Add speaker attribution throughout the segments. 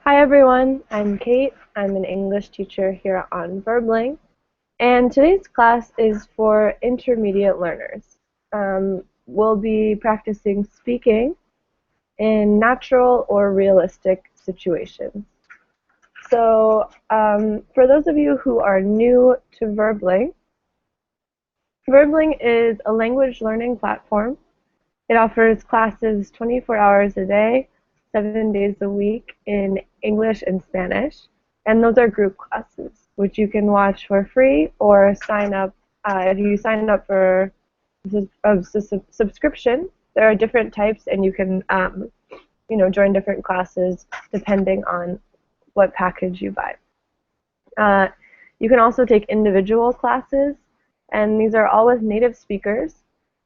Speaker 1: Hi everyone, I'm Kate. I'm an English teacher here on Verbling, and today's class is for intermediate learners. We'll be practicing speaking in natural or realistic situations. So for those of you who are new to Verbling, Verbling is a language learning platform. It offers classes 24 hours a day, 7 days a week in English and Spanish, and those are group classes, which you can watch for free or sign up. If you sign up for a subscription, there are different types, and you can join different classes depending on what package you buy. You can also take individual classes, and these are all with native speakers.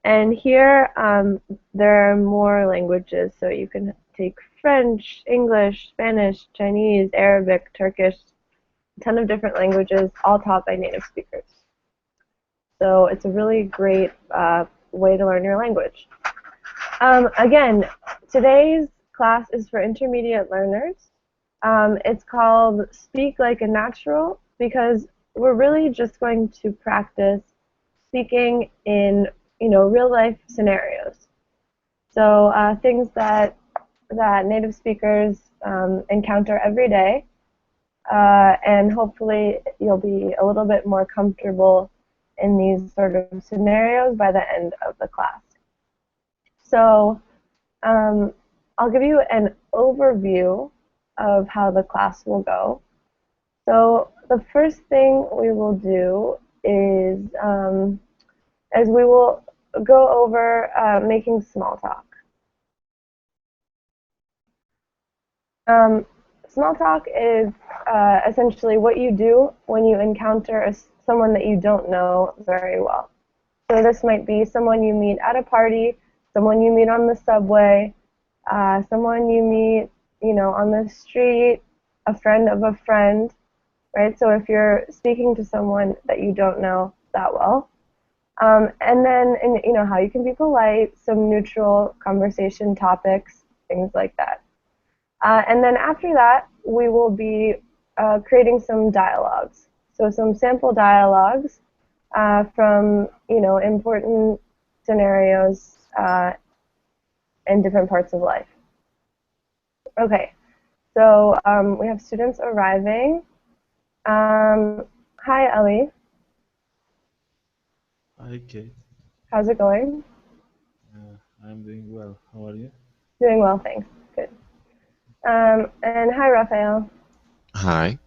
Speaker 1: And here there are more languages, so you can take French, English, Spanish, Chinese, Arabic, Turkish, a ton of different languages, all taught by native speakers. So it's a really great way to learn your language. Again, today's class is for intermediate learners. It's called Speak Like a Natural because we're really just going to practice speaking in real life scenarios. So things that native speakers encounter every day, and hopefully you'll be a little bit more comfortable in these sort of scenarios by the end of the class. So I'll give you an overview of how the class will go. So the first thing we will do is we will go over making small talk. Small talk is essentially what you do when you encounter someone that you don't know very well. So this might be someone you meet at a party, someone you meet on the subway, someone you meet, on the street, a friend of a friend, right? So if you're speaking to someone that you don't know that well, and then, how you can be polite, some neutral conversation topics, things like that. And then after that, we will be creating some dialogues. So some sample dialogues from, important scenarios in different parts of life. Okay, so we have students arriving. Hi, Ellie.
Speaker 2: Hi, Kate.
Speaker 1: How's it going?
Speaker 2: I'm doing well. How are you?
Speaker 1: Doing well, thanks. Good. And hi, Raphael.
Speaker 3: Hi,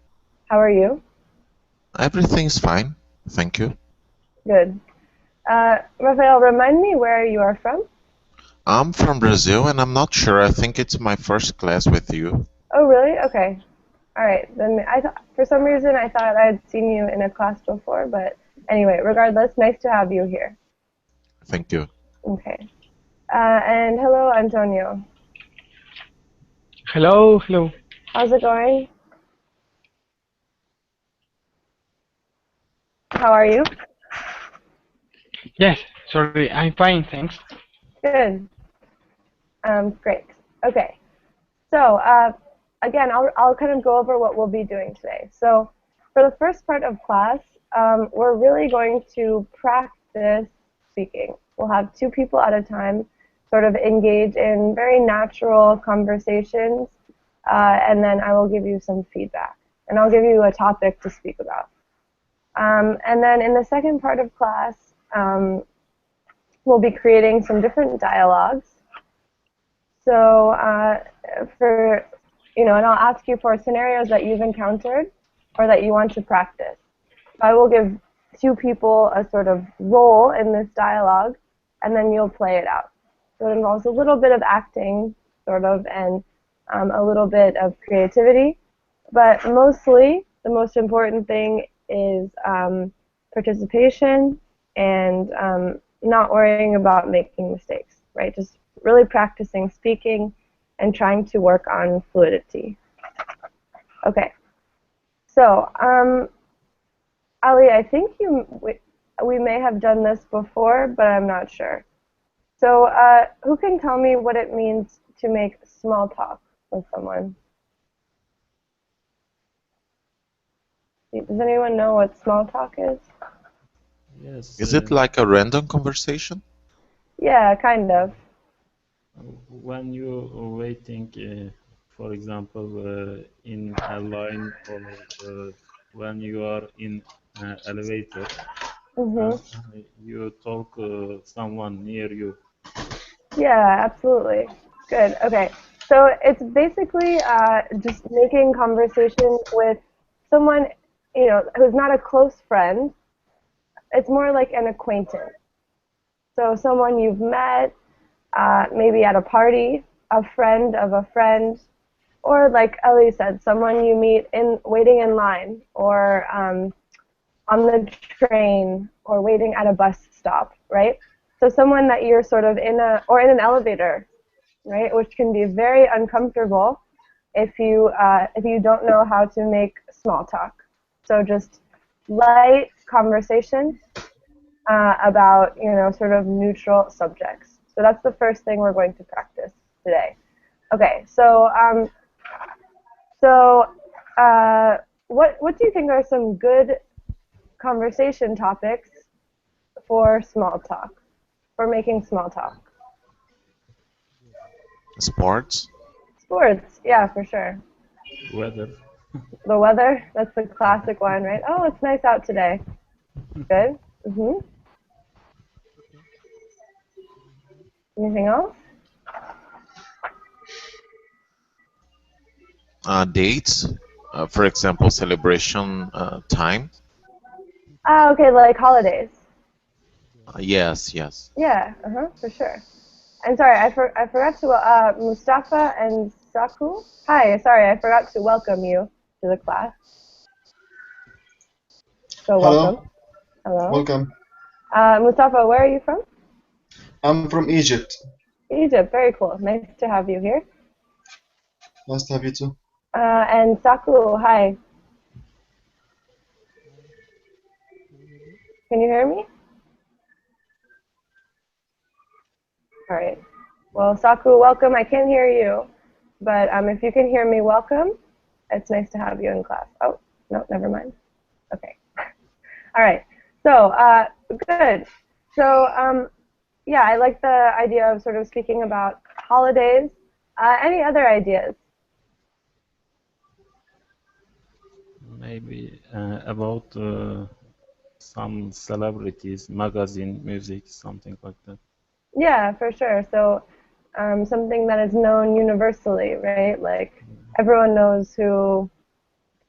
Speaker 1: How are you?
Speaker 3: everything's fine, thank you.
Speaker 1: Good. Raphael, remind me where you are from?
Speaker 3: I'm from Brazil and I'm not sure, I think it's my first class with you.
Speaker 1: Oh, really? Okay. All right. Then for some reason I thought I'd seen you in a class before, but anyway, regardless, nice to have you here.
Speaker 3: Thank you.
Speaker 1: Okay. And hello, Antonio.
Speaker 4: Hello, hello.
Speaker 1: How's it going? How are you?
Speaker 4: Yes, sorry, I'm fine, thanks.
Speaker 1: Good. Great. Okay. So again, I'll kind of go over what we'll be doing today. So for the first part of class, we're really going to practice speaking. We'll have two people at a time sort of engage in very natural conversations, and then I will give you some feedback. And I'll give you a topic to speak about. And then in the second part of class, we'll be creating some different dialogues. So and I'll ask you for scenarios that you've encountered or that you want to practice. So I will give two people a sort of role in this dialogue, and then you'll play it out. So it involves a little bit of acting, sort of, and a little bit of creativity. But mostly, the most important thing is participation and not worrying about making mistakes, right? Just really practicing speaking and trying to work on fluidity. Okay. So, Ali, I think we may have done this before, but I'm not sure. So, who can tell me what it means to make small talk with someone? Does anyone know what small talk is?
Speaker 2: Yes.
Speaker 3: Is it like a random conversation?
Speaker 1: Yeah, kind of.
Speaker 2: When you waiting, for example, in a line or when you are in elevator,
Speaker 1: Mhm.
Speaker 2: you talk someone near you.
Speaker 1: Yeah, absolutely. Good. Okay. So it's basically just making conversation with someone, who's not a close friend. It's more like an acquaintance. So someone you've met, maybe at a party, a friend of a friend, or like Ellie said, someone you meet in waiting in line, or on the train, or waiting at a bus stop, right? So someone that you're sort of in an elevator, right, which can be very uncomfortable if you don't know how to make small talk. So just light conversation about sort of neutral subjects. So that's the first thing we're going to practice today. Okay, so what do you think are some good conversation topics for small talk, for making small talk?
Speaker 3: Sports?
Speaker 1: Sports, yeah, for sure.
Speaker 2: Weather.
Speaker 1: The weather, that's the classic one, right? Oh, it's nice out today. Good. Anything else?
Speaker 3: Dates? For example, celebration time?
Speaker 1: Ah, okay, like holidays.
Speaker 3: Yes, yes.
Speaker 1: Yeah, for sure. And sorry, I forgot to Mustafa and Saku. Hi, sorry, I forgot to welcome you to the class. So welcome.
Speaker 5: Hello,
Speaker 1: Hello.
Speaker 5: welcome.
Speaker 1: Mustafa, where are you from?
Speaker 5: I'm from Egypt.
Speaker 1: Egypt. Very cool. Nice to have you here.
Speaker 5: Nice to have you too.
Speaker 1: And Saku, hi. Can you hear me? All right. Well, Saku, welcome. I can't hear you, but if you can hear me, welcome. It's nice to have you in class. Oh, no, never mind. Okay. All right. So, good. So, yeah, I like the idea of sort of speaking about holidays. Any other ideas?
Speaker 2: Maybe about some celebrities, magazine, music, something like that.
Speaker 1: Yeah, for sure. So, something that is known universally, right? Like everyone knows who,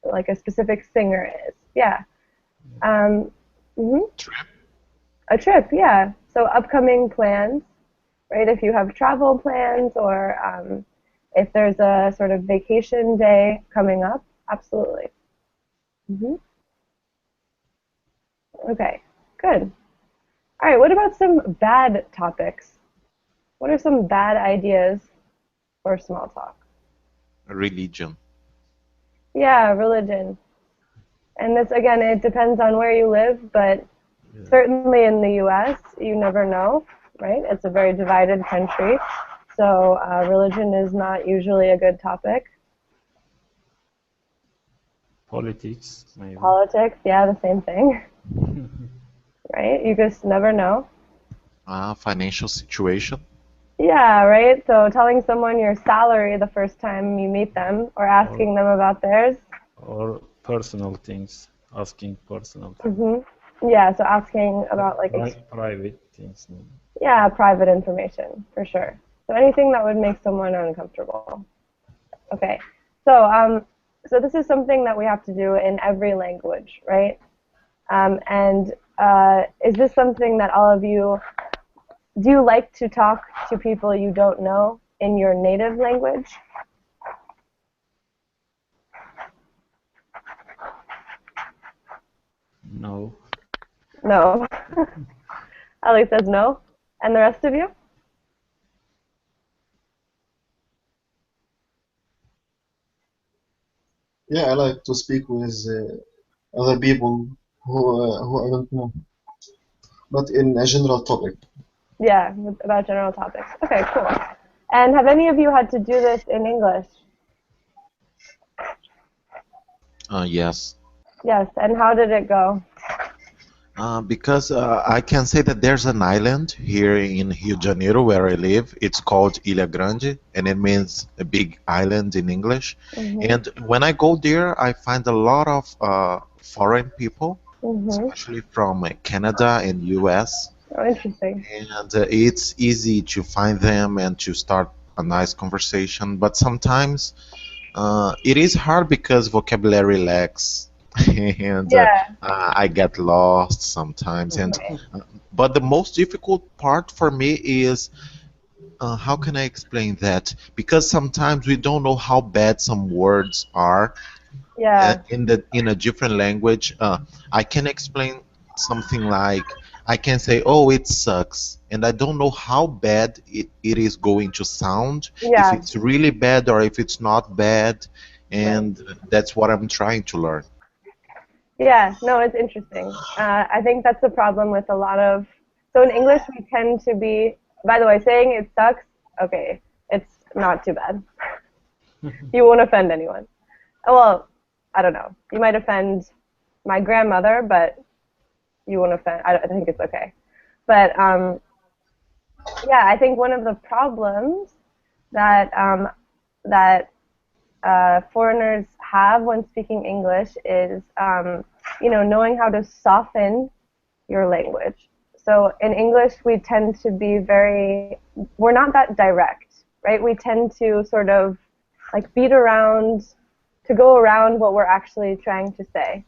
Speaker 1: like a specific singer is. Yeah. Um, mhm.
Speaker 3: Trip?
Speaker 1: A trip, yeah. So upcoming plans, right? If you have travel plans or if there's a sort of vacation day coming up, absolutely. hmm Okay, good. All right, what about some bad topics? What are some bad ideas for small talk?
Speaker 3: Religion?
Speaker 1: Yeah, religion. And this, again, it depends on where you live, but
Speaker 2: Yeah.
Speaker 1: certainly in the US, you never know, right? It's a very divided country. So religion is not usually a good topic.
Speaker 2: Politics, maybe.
Speaker 1: Politics, yeah, the same thing, right? You just never know.
Speaker 3: Financial situation?
Speaker 1: Yeah, right? So telling someone your salary the first time you meet them or
Speaker 2: or
Speaker 1: asking them about theirs.
Speaker 2: or personal things, asking personal things,
Speaker 1: hmm Yeah, so asking about like,
Speaker 2: private things. Maybe.
Speaker 1: yeah, private information for sure. So anything that would make someone uncomfortable. Okay. So so this is something that we have to do in every language, right? And is this something that all of you do you like to talk to people you don't know in your native language?
Speaker 2: No.
Speaker 1: No. Ali says no. And the rest of you?
Speaker 5: Yeah, I like to speak with other people who I don't know, but in a general topic.
Speaker 1: Yeah, about general topics. Okay, cool. And have any of you had to do this in English?
Speaker 3: Yes.
Speaker 1: Yes, and how did it go?
Speaker 3: Because I can say that there's an island here in Rio de Janeiro where I live. It's called Ilha Grande, and it means a big island in English.
Speaker 1: Mhm.
Speaker 3: And when I go there, I find a lot of foreign people,
Speaker 1: Mhm.
Speaker 3: especially from Canada and US.
Speaker 1: Oh, interesting.
Speaker 3: And it's easy to find them and to start a nice conversation. But sometimes it is hard because vocabulary lacks, and
Speaker 1: Yeah.
Speaker 3: I get lost sometimes. And
Speaker 1: Right.
Speaker 3: but the most difficult part for me is how can I explain that? Because sometimes we don't know how bad some words are,
Speaker 1: Yeah.
Speaker 3: in a different language. I can explain something like I can say, "Oh, it sucks," and I don't know how bad it is going to sound, if
Speaker 1: Yeah.
Speaker 3: it's really bad or if it's not bad,
Speaker 1: Right.
Speaker 3: and that's what I'm trying to learn.
Speaker 1: Yeah. No, it's interesting. I think that's the problem with a lot of. So in English, we tend to be. By the way, saying it sucks. Okay, it's not too bad. You won't offend anyone. Well, I don't know. You might offend my grandmother, but you won't offend. I think it's okay. But yeah, I think one of the problems that that foreigners have when speaking English is, knowing how to soften your language. So in English, we tend to be we're not that direct, right? We tend to sort of like to go around what we're actually trying to say,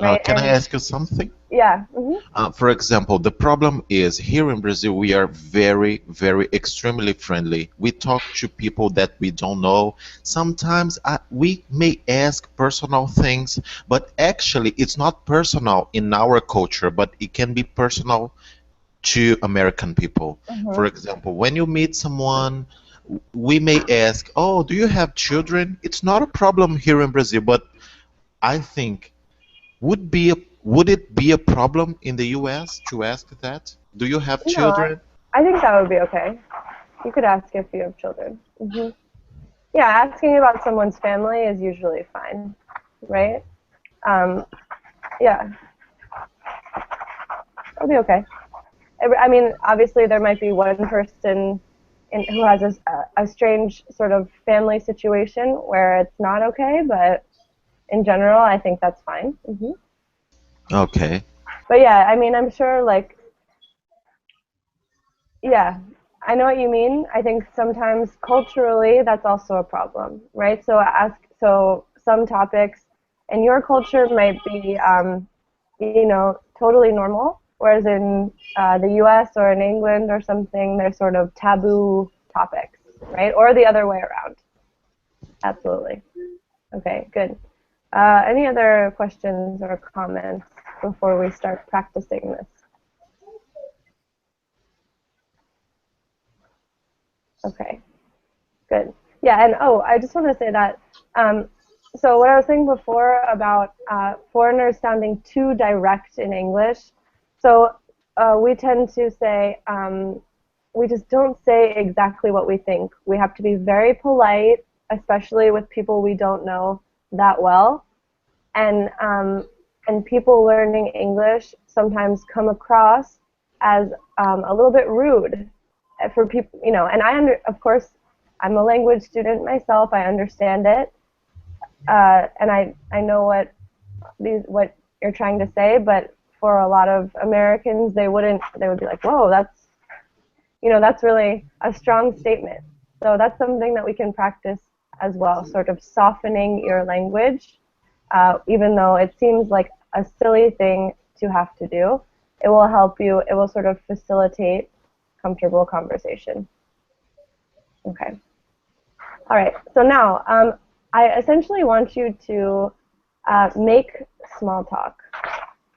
Speaker 1: right?
Speaker 3: Can I
Speaker 1: And
Speaker 3: ask you something?
Speaker 1: yeah, hmm
Speaker 3: For example, the problem is here in Brazil, we are very, very extremely friendly. We talk to people that we don't know. Sometimes we may ask personal things, but actually, it's not personal in our culture, but it can be personal to American people. For example, when you meet someone, we may ask, "Oh, do you have children?" It's not a problem here in Brazil, but I think would it be a problem in the US to ask that? Do you have
Speaker 1: no,
Speaker 3: children?
Speaker 1: I think that would be okay. You could ask if you have children. Yeah, asking about someone's family is usually fine, right? Um, yeah, that'll be okay. I mean, obviously, there might be one person who has a strange sort of family situation where it's not okay, but in general, I think that's fine.
Speaker 3: Okay.
Speaker 1: But yeah, I mean, I'm sure, like, yeah, I know what you mean. I think sometimes culturally that's also a problem, right? So some topics in your culture might be, totally normal, whereas in the U.S. or in England or something, they're sort of taboo topics, right? Or the other way around. Absolutely. Okay, good. Any other questions or comments before we start practicing this? Okay. Good. Yeah, and oh, I just want to say that. So what I was saying before about foreigners sounding too direct in English. So we tend to say we just don't say exactly what we think. We have to be very polite, especially with people we don't know that well, and people learning English sometimes come across as a little bit rude for people, and of course, I'm a language student myself. I understand it, and I know what you're trying to say, but for a lot of Americans, they would be like, whoa, that's really a strong statement. So that's something that we can practice as well, sort of softening your language, even though it seems like a silly thing to have to do. It will help you. It will sort of facilitate comfortable conversation. Okay. All right. So now, I essentially want you to make small talk.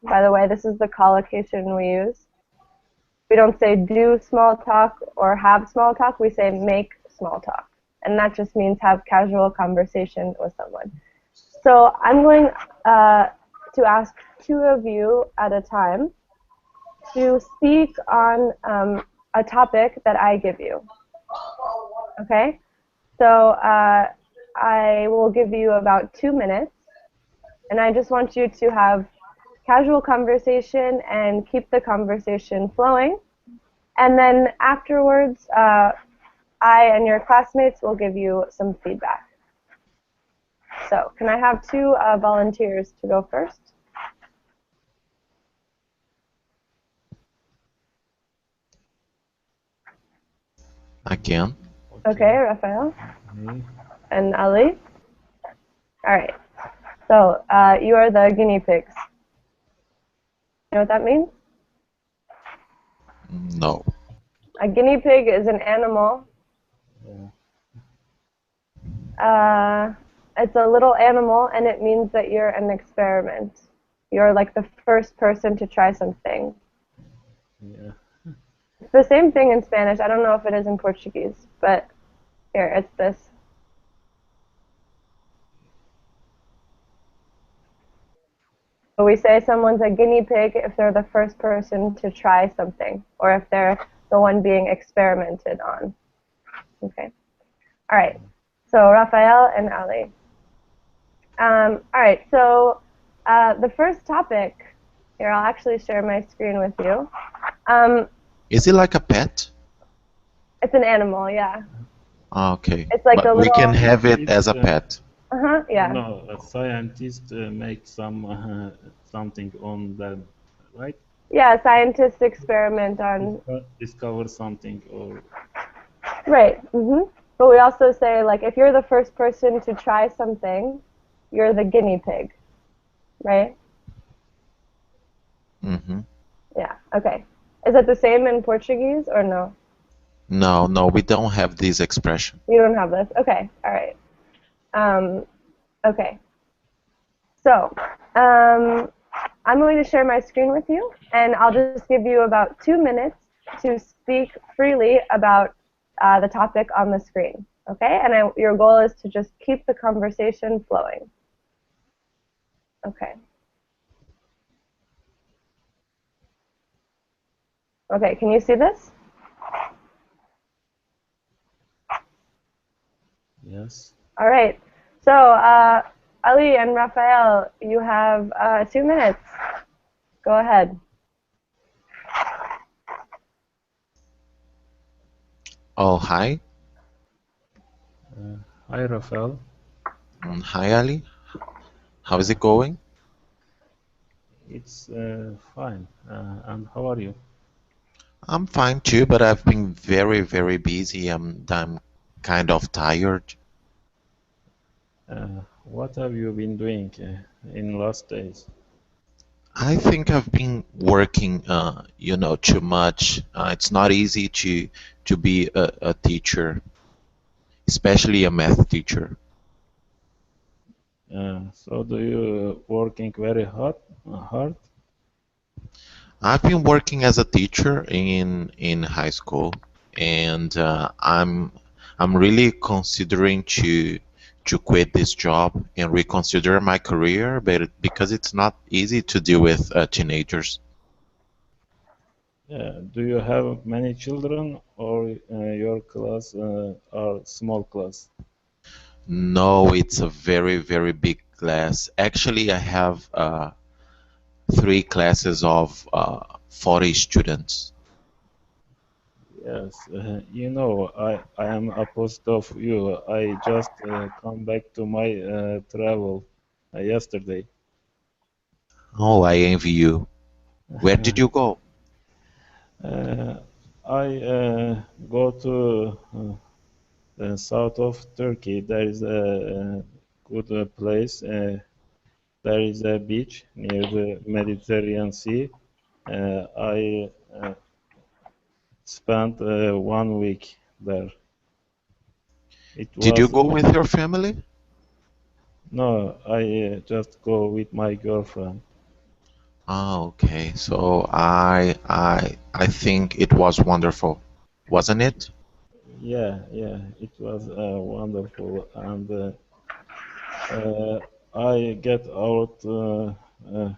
Speaker 1: By the way, this is the collocation we use. We don't say do small talk or have small talk. We say make small talk. And that just means have casual conversation with someone. So I'm going to ask two of you at a time to speak on a topic that I give you. Okay? So I will give you about 2 minutes, And I just want you to have casual conversation and keep the conversation flowing. And then afterwards, I and your classmates will give you some feedback. So can I have two volunteers to go first?
Speaker 3: I can.
Speaker 1: Okay, Rafael
Speaker 2: Me?
Speaker 1: and Ali. All right. So you are the guinea pigs. You know what that means?
Speaker 3: No.
Speaker 1: A guinea pig is an animal. It's a little animal, and it means that you're an experiment. You're like the first person to try something.
Speaker 2: Yeah.
Speaker 1: It's the same thing in Spanish. I don't know if it is in Portuguese, but here, it's this. So we say someone's a guinea pig if they're the first person to try something, or if they're the one being experimented on. Okay. All right. So Rafael and Ali. All right. So the first topic here, I'll actually share my screen with you.
Speaker 3: Is it like a pet?
Speaker 1: It's an animal, yeah.
Speaker 3: Okay.
Speaker 1: It's like
Speaker 3: But
Speaker 1: the
Speaker 3: we can
Speaker 1: little.
Speaker 3: have it as a
Speaker 2: It's
Speaker 3: pet.
Speaker 1: Yeah.
Speaker 2: no, a scientist make some something on them, right?
Speaker 1: Yeah, scientists experiment on.
Speaker 2: Discover something or
Speaker 1: Right. But we also say, like, if you're the first person to try something, you're the guinea pig, right?
Speaker 3: Hmm.
Speaker 1: Yeah. Okay. Is it the same in Portuguese or no?
Speaker 3: No, no, we don't have this expression.
Speaker 1: You don't have this. Okay. All right. Okay. So, I'm going to share my screen with you, and I'll just give you about 2 minutes to speak freely about the topic on the screen. Okay? And your goal is to just keep the conversation flowing. Okay. Okay, can you see this?
Speaker 2: yes.
Speaker 1: All right. So, Ali and Rafael, you have 2 minutes. Go ahead.
Speaker 3: Oh, hi.
Speaker 2: Hi, Rafael.
Speaker 3: Hi, Ali. How is it going?
Speaker 2: It's fine. And how are you?
Speaker 3: I'm fine too, but I've been very, very busy. I'm kind of tired.
Speaker 2: What have you been doing in last days?
Speaker 3: I think I've been working, too much. It's not easy to be a teacher, especially a math teacher.
Speaker 2: So do you working very hard? Hard?
Speaker 3: I've been working as a teacher in high school, and I'm really considering to quit this job and reconsider my career, but because it's not easy to deal with teenagers.
Speaker 2: Do you have many children or your class are small class?
Speaker 3: No, it's a very, very big class. Actually, I have three classes of 40 students.
Speaker 2: Yes, I am opposite of you. I just come back to my travel yesterday.
Speaker 3: Oh, I envy you. Where did you go?
Speaker 2: Uh, I go to the south of Turkey. There is a good place. There is a beach near the Mediterranean Sea. I spent 1 week there. It
Speaker 3: Did you
Speaker 2: was
Speaker 3: go with your family?
Speaker 2: no, I just go with my girlfriend.
Speaker 3: Oh, okay. So I think it was wonderful, wasn't it?
Speaker 2: Yeah, it was wonderful, and I get out uh,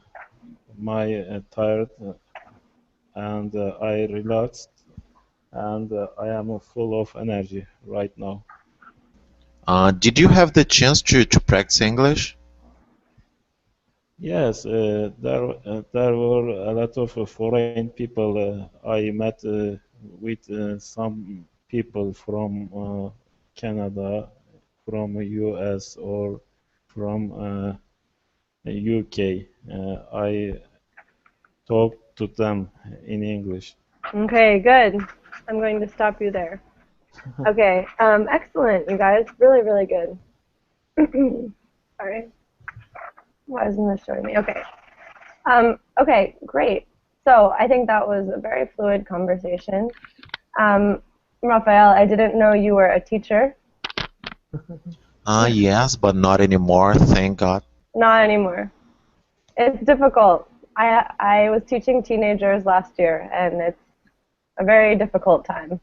Speaker 2: my tired, and I relaxed, and I am full of energy right now.
Speaker 3: Did you have the chance to practice English?
Speaker 2: Yes, there were a lot of foreign people. I met with some people from Canada, from US, or from UK. I talked to them in English.
Speaker 1: Okay, good. I'm going to stop you there. Okay, excellent, you guys. Really, really good. Sorry, why isn't this showing me? Okay. Okay, great. So I think that was a very fluid conversation. Raphael, I didn't know you were a teacher.
Speaker 3: Yes, but not anymore, thank God.
Speaker 1: Not anymore. It's difficult. I was teaching teenagers last year, and it's a very difficult time.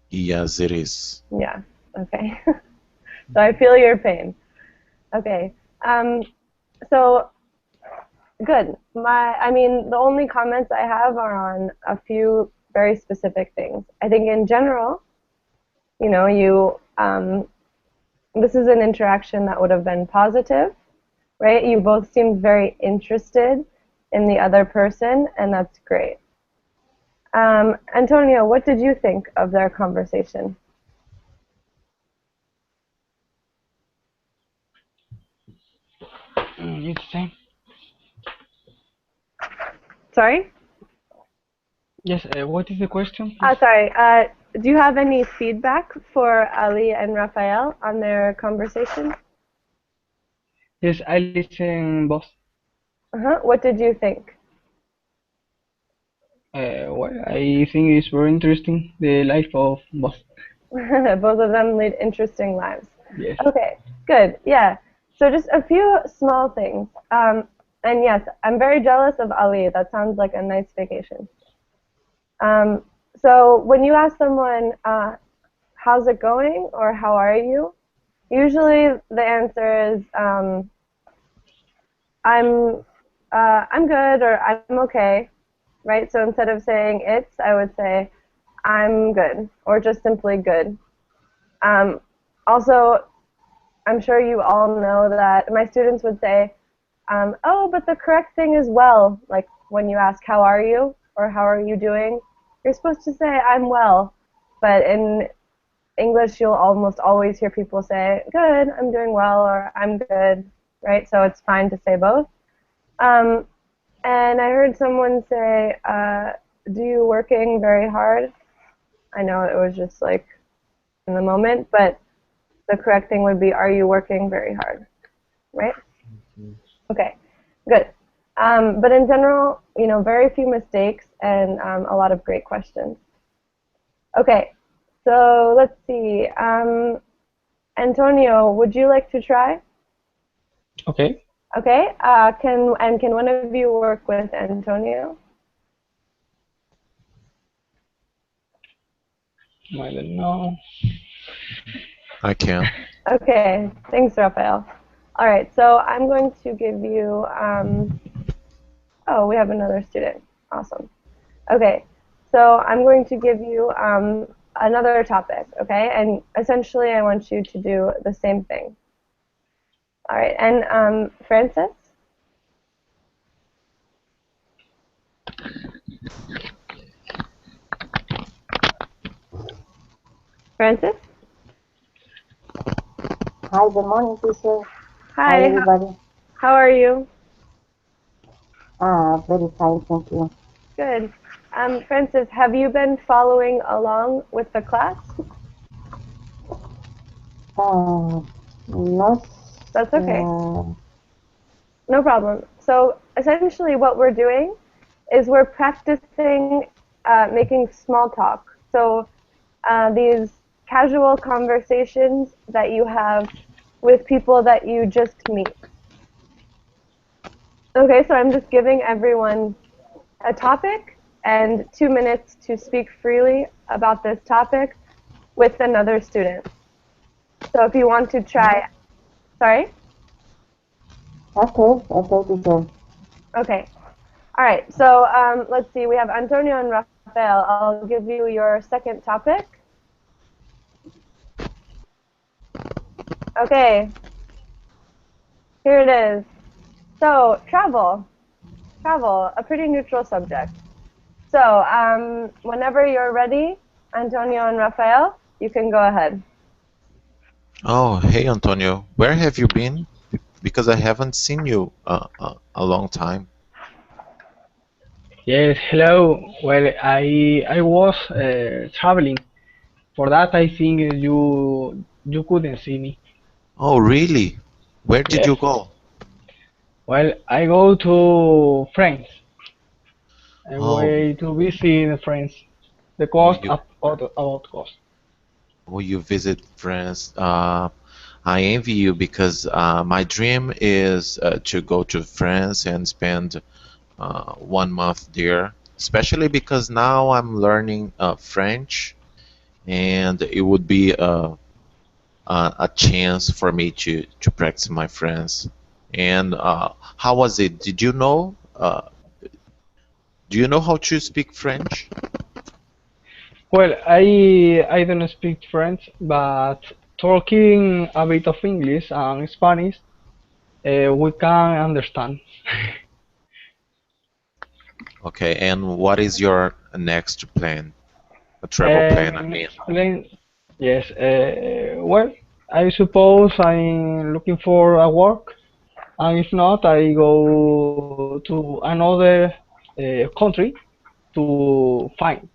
Speaker 3: Yes, it is.
Speaker 1: Yeah. Okay. So I feel your pain. Okay. So good. I mean, the only comments I have are on a few very specific things. I think in general, this is an interaction that would have been positive, right? You both seemed very interested in the other person, and that's great. Antonio, what did you think of their conversation?
Speaker 4: It's the same.
Speaker 1: Sorry?
Speaker 4: Yes, what is the question, please?
Speaker 1: Sorry. Do you have any feedback for Ali and Raphael on their conversation?
Speaker 4: Yes, I listen both.
Speaker 1: What did you think?
Speaker 4: Well, I think it's very interesting, the life of both.
Speaker 1: Both of them lead interesting lives.
Speaker 4: Yes.
Speaker 1: Okay, good. Yeah. So just a few small things. And yes, I'm very jealous of Ali. That sounds like a nice vacation. So when you ask someone, how's it going or how are you? Usually the answer is, I'm good or I'm okay, right? So instead of saying it's, I would say I'm good or just simply good. Also, I'm sure you all know that my students would say, oh, but the correct thing is well. Like when you ask, how are you or how are you doing? You're supposed to say, I'm well. But in English, you'll almost always hear people say, good, I'm doing well, or I'm good, right? So it's fine to say both. Um, and I heard someone say, do you working very hard? I know it was just like in the moment, but the correct thing would be, are you working very hard, right? Okay, good. But in general, very few mistakes and a lot of great questions. Okay, so let's see. Antonio, would you like to try?
Speaker 4: Okay.
Speaker 1: Okay. Can one of you work with Antonio?
Speaker 4: I don't know.
Speaker 3: I can.
Speaker 1: Okay. Thanks, Raphael. All right. So I'm going to give you. Oh, we have another student. Awesome. Okay. So I'm going to give you another topic. Okay. And essentially, I want you to do the same thing. All right. And Francis. Francis?
Speaker 6: Hi, good morning, teacher.
Speaker 1: Hi.
Speaker 6: Hi, everybody.
Speaker 1: How are you?
Speaker 6: Very fine, thank you.
Speaker 1: Good. Francis, have you been following along with the class?
Speaker 6: No.
Speaker 1: That's okay. No problem. So essentially what we're doing is we're practicing making small talk. So these casual conversations that you have with people that you just meet. Okay, so I'm just giving everyone a topic and 2 minutes to speak freely about this topic with another student. So if you want to try, sorry?
Speaker 6: Okay, teacher.
Speaker 1: Okay. All right, so let's see. We have Antonio and Rafael. I'll give you your second topic. Okay. Here it is. So, travel. Travel, a pretty neutral subject. So, whenever you're ready, Antonio and Rafael, you can go ahead.
Speaker 3: Oh, hey Antonio, where have you been? Because I haven't seen you a long time.
Speaker 4: Yes, hello. Well, I was traveling. For that, I think you couldn't see me.
Speaker 3: Oh, really? Where did
Speaker 4: Yes.
Speaker 3: you go?
Speaker 4: Well, I go to France. I
Speaker 3: Oh,
Speaker 4: way to visit France. The
Speaker 3: oh,
Speaker 4: cost about cost.
Speaker 3: you visit France. I envy you because my dream is to go to France and spend 1 month there, especially because now I'm learning French, and it would be a chance for me to practice my French. And how was it? Did you know? Do you know how to speak French?
Speaker 4: Well, I don't speak French, but talking a bit of English and Spanish, we can understand.
Speaker 3: Okay, and what is your next plan? A travel plan, I mean.
Speaker 4: Next plan, yes. Well, I suppose I'm looking for a work, and if not, I go to another country to find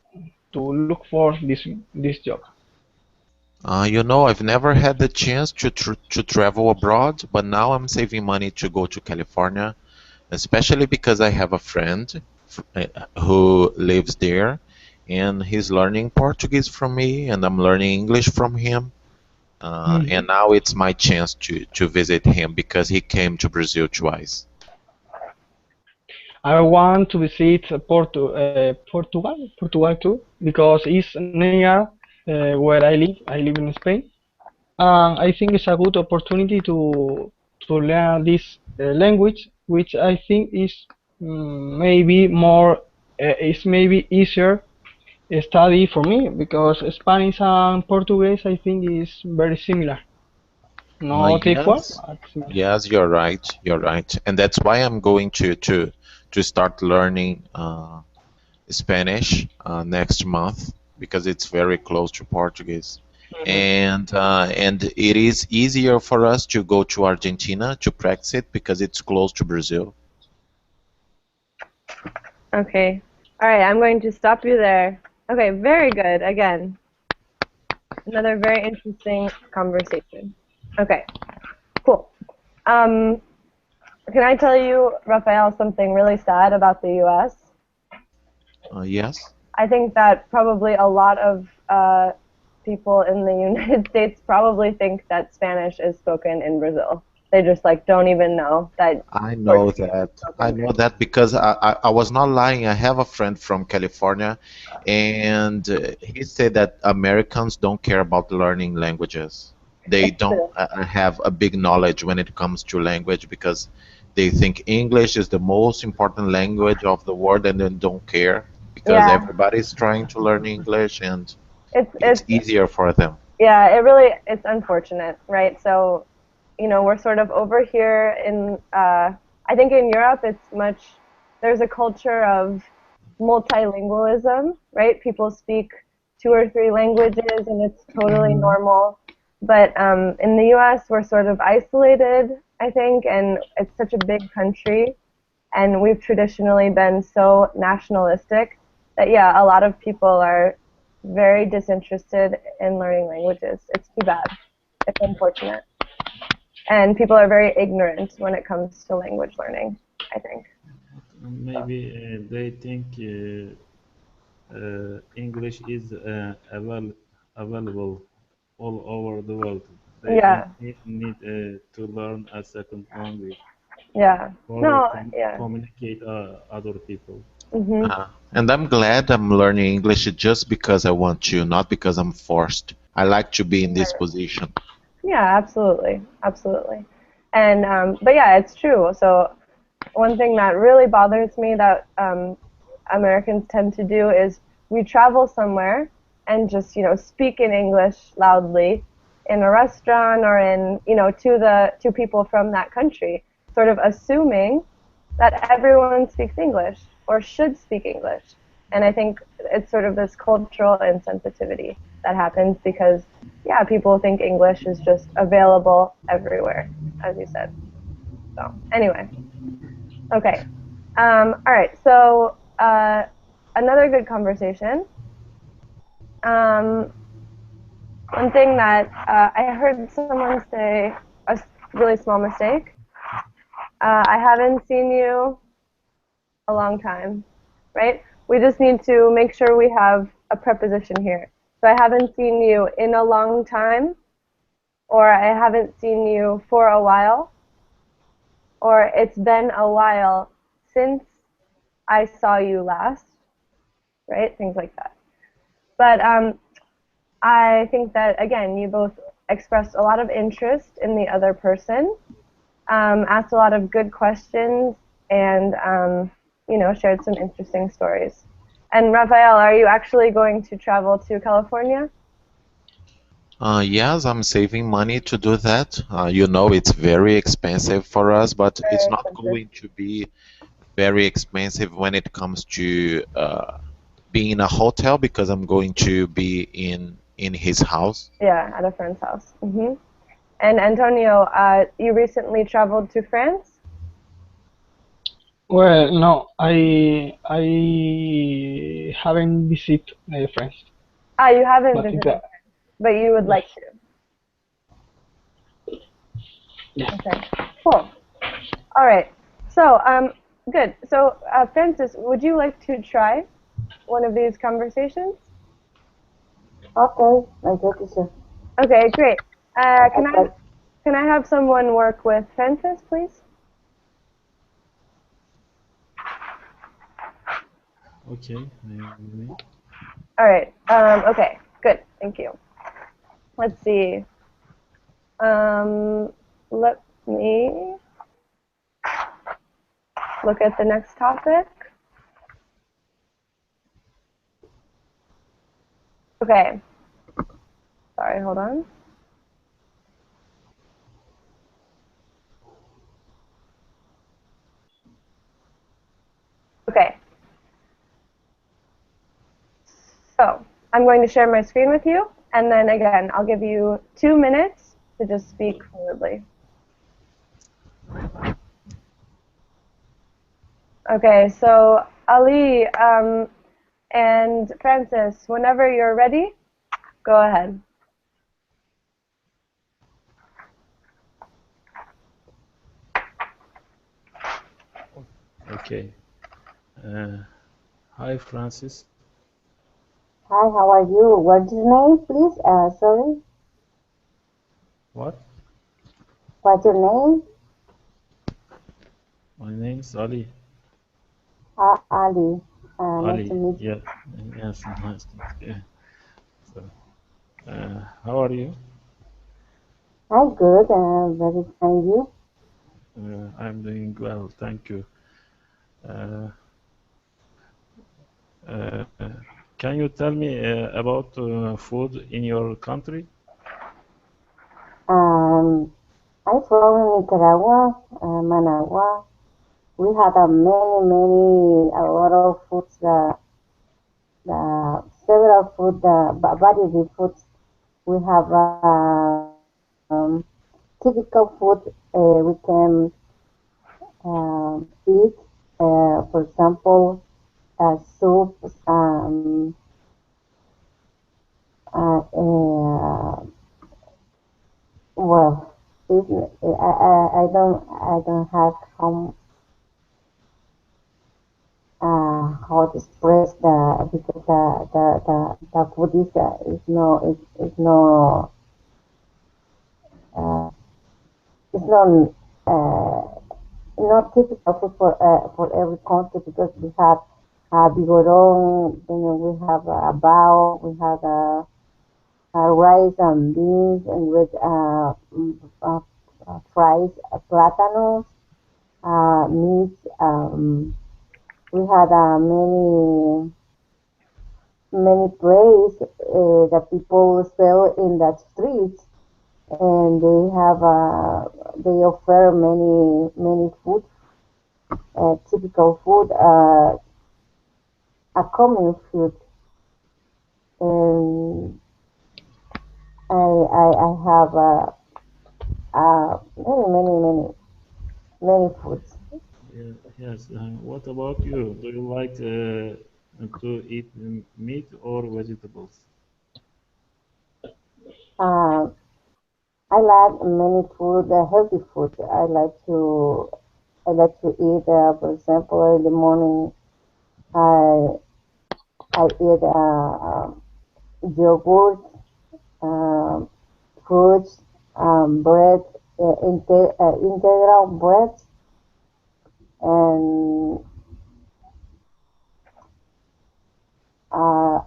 Speaker 4: to look for this job.
Speaker 3: I've never had the chance to travel abroad, but now I'm saving money to go to California, especially because I have a friend who lives there, and he's learning Portuguese from me, and I'm learning English from him. And
Speaker 4: Mhm.
Speaker 3: now it's my chance to visit him because he came to Brazil twice.
Speaker 4: I want to visit Portugal too, because it's near where I live. I live in Spain, and I think it's a good opportunity to learn this language, which I think is maybe more is maybe easier study for me because Spanish and Portuguese I think is very similar, not equal,
Speaker 3: Yes,
Speaker 4: but similar.
Speaker 3: yes, you're right. You're right, and that's why I'm going to start learning Spanish next month because it's very close to Portuguese, and it is easier for us to go to Argentina to practice it because it's close to Brazil.
Speaker 1: Okay. All right, I'm going to stop you there. Okay, very good. Again, another very interesting conversation. Okay, cool. Um, can I tell you, Rafael, something really sad about the U.S.?
Speaker 3: Yes.
Speaker 1: I think that probably a lot of people in the United States probably think that Spanish is spoken in Brazil. They just like don't even know that
Speaker 3: I know
Speaker 1: Portuguese is
Speaker 3: that. I
Speaker 1: spoken
Speaker 3: know
Speaker 1: there.
Speaker 3: that because I was not lying. I have a friend from California, and he said that Americans don't care about learning languages. They
Speaker 1: It's
Speaker 3: don't
Speaker 1: true.
Speaker 3: have a big knowledge when it comes to language because they think English is the most important language of the world and then don't care because
Speaker 1: Yeah,
Speaker 3: everybody's trying to learn English and it's
Speaker 1: it's
Speaker 3: easier for them.
Speaker 1: yeah, it really it's unfortunate, right? So, we're sort of over here in I think in Europe it's much there's a culture of multilingualism, right? People speak two or three languages and it's totally
Speaker 4: Mhm.
Speaker 1: normal. But in the US we're sort of isolated, I think, and it's such a big country and we've traditionally been so nationalistic that yeah, a lot of people are very disinterested in learning languages. It's too bad. It's unfortunate. And people are very ignorant when it comes to language learning, I think.
Speaker 2: Maybe they think English is available all over the world. They don't
Speaker 1: Yeah,
Speaker 2: need to learn a second language
Speaker 1: yeah.
Speaker 2: for
Speaker 1: No, yeah.
Speaker 2: communicate other people.
Speaker 1: Mhm.
Speaker 3: And I'm glad I'm learning English just because I want to, not because I'm forced. I like to be in this position.
Speaker 1: Yeah, absolutely, absolutely. And but yeah, it's true. So one thing that really bothers me that Americans tend to do is we travel somewhere and just speak in English loudly in a restaurant or in to people from that country. sort of assuming that everyone speaks English or should speak English. And I think it's sort of this cultural insensitivity that happens because, yeah, people think English is just available everywhere, as you said. So anyway, okay. All right, so another good conversation. One thing that I heard someone say, a really small mistake. I haven't seen you a long time, right? We just need to make sure we have a preposition here. So I haven't seen you in a long time, or I haven't seen you for a while, or it's been a while since I saw you last, right? Things like that. But I think that, again, you both expressed a lot of interest in the other person, asked a lot of good questions, and shared some interesting stories. And Rafael, are you actually going to travel to California?
Speaker 3: Yes, I'm saving money to do that. It's very expensive for us, but
Speaker 1: Very
Speaker 3: it's not
Speaker 1: expensive.
Speaker 3: going to be very expensive when it comes to being in a hotel because I'm going to be in his house.
Speaker 1: Yeah, at a friend's house. And Antonio, you recently traveled to France?
Speaker 4: Well, no, I haven't visited France,
Speaker 1: Ah, you haven't
Speaker 4: but
Speaker 1: visited
Speaker 4: that,
Speaker 1: France, but you would
Speaker 4: yes,
Speaker 1: like to.
Speaker 4: yes.
Speaker 1: Okay, cool. All right. So, good. So, Francis, would you like to try one of these conversations?
Speaker 6: Okay, my dear teacher.
Speaker 1: Okay, great. Uh,
Speaker 6: I
Speaker 1: can I
Speaker 6: got
Speaker 1: can I have someone work with Francis, please?
Speaker 2: Okay, I am with me.
Speaker 1: All right. Okay. Good. Thank you. Let's see. Let me look at the next topic. Okay. Sorry. Hold on. Okay. So I'm going to share my screen with you, and then again, I'll give you 2 minutes to just speak fluidly. Okay, so Ali and Francis, whenever you're ready, go ahead.
Speaker 2: Okay. Uh, Hi, Francis.
Speaker 6: Hi, how are you? What's your name, please? Sorry.
Speaker 2: What?
Speaker 6: What's your name?
Speaker 2: My name is Ali.
Speaker 6: Ali. Nice to
Speaker 2: Ali.
Speaker 6: meet you.
Speaker 2: Yeah. Yes. Nice. Yeah. So, how are you?
Speaker 6: Hi, good. Very fine. You?
Speaker 2: I'm doing well, thank you. Uh, uh, can you tell me about food in your country?
Speaker 6: Um, I'm from Nicaragua, Managua. We have a lot of foods, several food, variety foods. We have typical food we can eat. For example, soups. Well, I don't have how to express the because the food is no uh, it's uh, not typical food for every country because we have bigoron, we have bao, we have rice and beans and with fries, plátanos, meat. We had many places that people sell in the streets, and they have they offer many food, typical food, a common food, and I have many foods.
Speaker 2: Yeah, yes. What about you? Do you like to eat meat or vegetables?
Speaker 6: Um, I like many food, healthy food. I like to eat, for example, in the morning. I I eat yogurt, um, fruits, bread, integral bread, and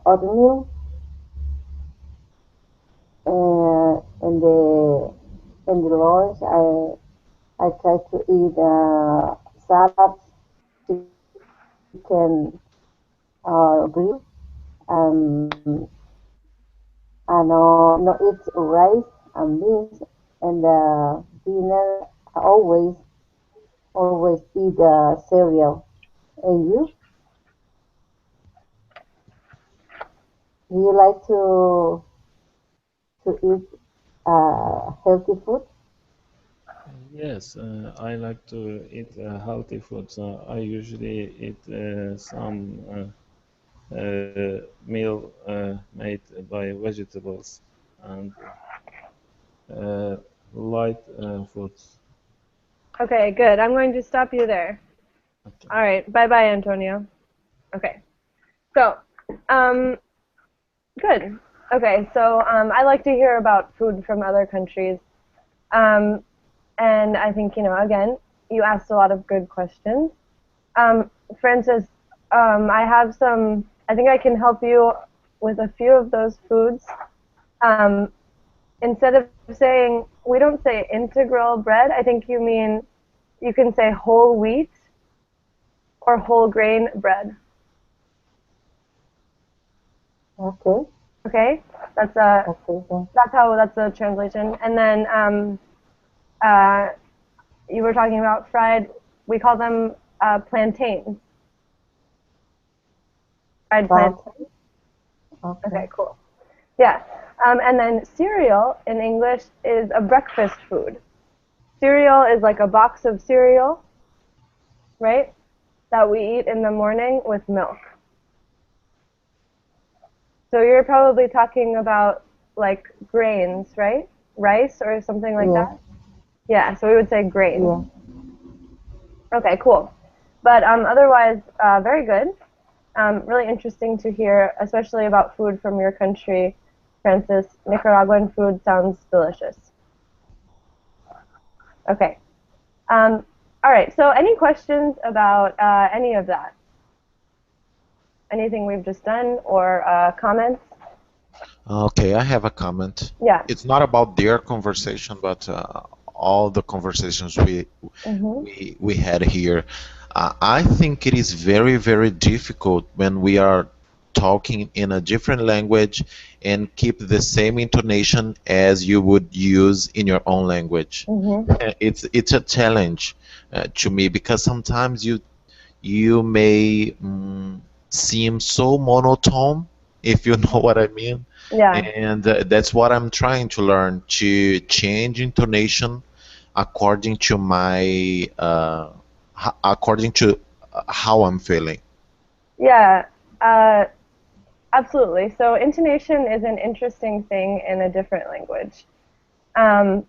Speaker 6: oatmeal. And in the lunch, I try to eat salads, chicken, beef, um, and no eat rice and beans. And dinner, I always eat cereal. And you? Do you like to eat healthy food?
Speaker 2: Yes, I like to eat healthy foods. I usually eat some meal made by vegetables and uh, light foods.
Speaker 1: Okay, good. I'm going to stop you there.
Speaker 2: Okay.
Speaker 1: All right. Bye bye, Antonio. Okay. So, um, good. Okay, so I like to hear about food from other countries. Um, and I think, again, you asked a lot of good questions. Francis, I have I think I can help you with a few of those foods. Um, Instead of saying, we don't say integral bread, I think you can say whole wheat or whole grain bread.
Speaker 6: Okay,
Speaker 1: Okay, that's a
Speaker 6: okay, then.
Speaker 1: that's a translation. And then uh, you were talking about fried. We call them plantains. Fried plantains.
Speaker 6: Plantain. Okay.
Speaker 1: Okay, cool. Yeah. And then cereal in English is a breakfast food. Cereal is like a box of cereal, right? That we eat in the morning with milk. So you're probably talking about like grains, right? Rice or something like
Speaker 6: Yeah,
Speaker 1: that? Yeah, so we would say grains.
Speaker 6: yeah.
Speaker 1: Okay, cool. But otherwise, very good. Really interesting to hear, especially about food from your country, Francis. Nicaraguan food sounds delicious. Okay. All right, so any questions about any of that? Anything we've just done or comments?
Speaker 3: Okay, I have a comment.
Speaker 1: Yeah.
Speaker 3: It's not about their conversation, but all the conversations
Speaker 1: Mm-hmm.
Speaker 3: we had here. I think it is very, very difficult when we are talking in a different language and keep the same intonation as you would use in your own language.
Speaker 1: Mm-hmm.
Speaker 3: It's a challenge to me because sometimes you may seem so monotone, if you know what I mean.
Speaker 1: Yeah.
Speaker 3: And that's what I'm trying to learn to change intonation according to my according to how I'm feeling.
Speaker 1: Yeah. Uh, Absolutely. So intonation is an interesting thing in a different language. Um,